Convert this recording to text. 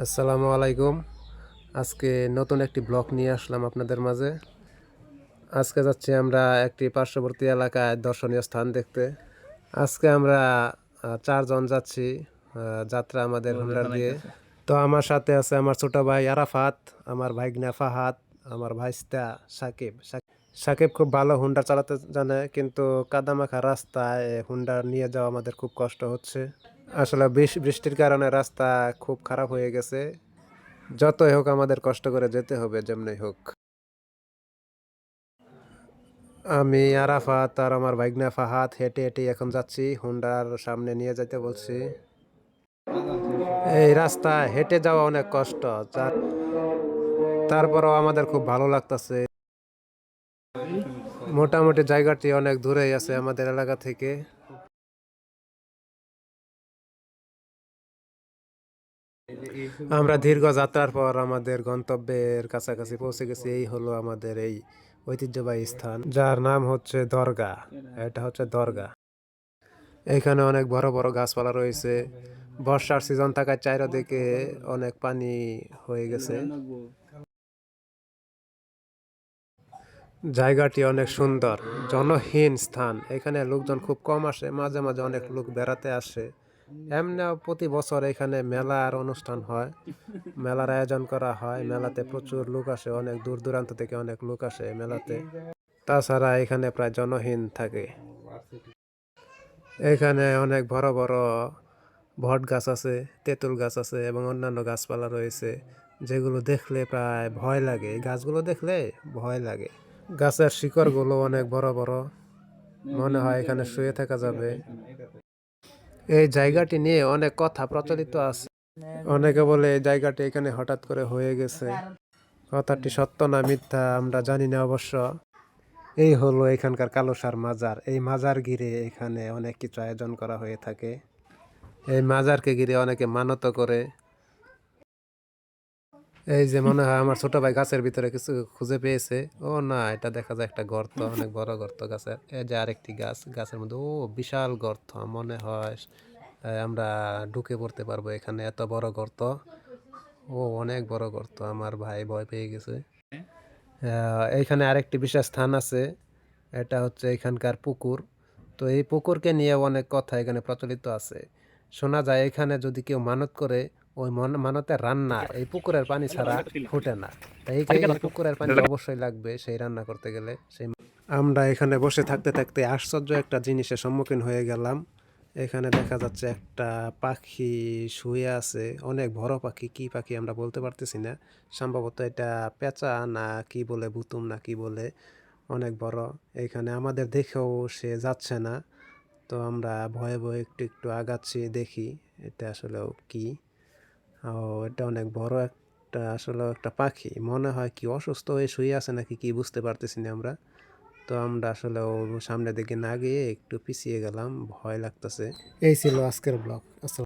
আসসালামু আলাইকুম। আজকে নতুন একটি ব্লগ নিয়ে আসলাম আপনাদের মাঝে। আজকে যাচ্ছি আমরা একটি পার্শ্ববর্তী এলাকায় দর্শনীয় স্থান দেখতে। আজকে আমরা 4 জন যাচ্ছি যাত্রা আমাদের হুন্ডার দিয়ে। তো আমার সাথে আছে আমার ছোট ভাই আরাফাত, আমার ভাইগনা ফাহাদ, আমার ভাইস্তা সাকিব। সাকিব খুব ভালো হুন্ডা চালাতে জানে, কিন্তু কাদামাখা রাস্তায় হুন্ডা নিয়ে যাওয়া আমাদের খুব কষ্ট হচ্ছে। আসলে বৃষ্টির কারণে রাস্তা খুব খারাপ হয়ে গেছে। যতই হোক আমাদের কষ্ট করে যেতে হবে যেমনি হোক। আমি আরাফাত আর আমার ভাইগনা ফাহাদ হেঁটে হেঁটে এখন যাচ্ছি, হুন্ডার সামনে নিয়ে যেতে বলছি। এই রাস্তা হেঁটে যাওয়া অনেক কষ্ট, তারপরও আমাদের খুব ভালো লাগতেছে। মোটামুটি জায়গাটি অনেক দূরেই আছে আমাদের এলাকা থেকে। আমরা দীর্ঘ যাত্রার পর আমাদের গন্তব্যের কাছাকাছি পৌঁছে গেছি। এই হলো আমাদের এই ঐতিহ্যবাহী স্থান, যার নাম হচ্ছে দরগা। এটা হচ্ছে দরগা। এখানে অনেক বড় বড় গাছপালা রয়েছে। বর্ষার সিজন থাকায় চারিদিকে অনেক পানি হয়ে গেছে। জায়গাটি অনেক সুন্দর, জনহীন স্থান। এখানে লোকজন খুব কম আসে, মাঝে মাঝে অনেক লোক বেড়াতে আসে। এমনি প্রতি বছর এখানে মেলার অনুষ্ঠান হয়, মেলার আয়োজন করা হয়। মেলাতে প্রচুর লোক আসে, অনেক দূর দূরান্ত থেকে অনেক লোক আসে মেলাতে। তাছাড়া এখানে প্রায় জনহীন থাকে। এখানে অনেক বড় বড় বট গাছ আছে, তেঁতুল গাছ আছে এবং অন্যান্য গাছপালা রয়েছে, যেগুলো দেখলে প্রায় ভয় লাগে। এই গাছগুলো দেখলে ভয় লাগে। গাছের শিকড়গুলো অনেক বড় বড়, মনে হয় এখানে শুয়ে থাকা যাবে। এই জায়গাটি নিয়ে অনেক কথা প্রচলিত আছে। অনেকে বলে এই জায়গাটি এখানে হঠাৎ করে হয়ে গেছে। কথাটি সত্য না মিথ্যা আমরা জানি না অবশ্য। এই হলো এখানকার কালোসার মাজার। এই মাজার ঘিরে এখানে অনেক কিছু আয়োজন করা হয়ে থাকে। এই মাজারকে ঘিরে অনেকে মানত করে। এই যে মনে হয় আমার ছোট ভাই গাছের ভিতরে কিছু খুঁজে পেয়েছে। ও না, এটা দেখা যায় একটা গর্ত, অনেক বড় গর্ত গাছের। এই যে আরেকটি গাছ, গাছের মধ্যে ও বিশাল গর্ত, মনে হয় আমরা ঢুকে পড়তে পারবো এখানে, এত বড় গর্ত। ও অনেক বড় গর্ত, আমার ভাই ভয় পেয়ে গেছে। এইখানে আরেকটি বিশেষ স্থান আছে, এটা হচ্ছে এখানকার পুকুর। তো এই পুকুরকে নিয়ে অনেক কথা এখানে প্রচলিত আছে। শোনা যায় এখানে যদি কেউ মানত করে, ওই মানতের রান্না এই পুকুরের পানি ছাড়া ফুটে না। তাই এই পুকুরের পানি অবশ্যই লাগবে সেই রান্না করতে গেলে। আমরা এখানে বসে থাকতে থাকতে আশ্চর্য একটা জিনিসের সম্মুখীন হয়ে গেলাম। এখানে দেখা যাচ্ছে একটা পাখি শুয়ে আছে, অনেক বড় পাখি। কি পাখি আমরা বলতে পারতেছি না, সম্ভবত এটা পেঁচা না কি বলে, বুতুম না কি বলে, অনেক বড়। এখানে আমাদের দেখেও সে যাচ্ছে না। তো আমরা ভয়ে ভয়ে একটু একটু আগাচ্ছি, দেখি এটা আসলেও কি। ও, এটা অনেক বড় একটা, আসলে একটা পাখি। মনে হয় কি অসুস্থ হয়ে শুয়ে আছে নাকি কি, বুঝতে পারতেছি না আমরা। তো আমরা আসলে ও সামনের দিকে না গিয়ে একটু পিছিয়ে গেলাম, ভয় লাগতেছে। এই ছিল আজকের ব্লগ।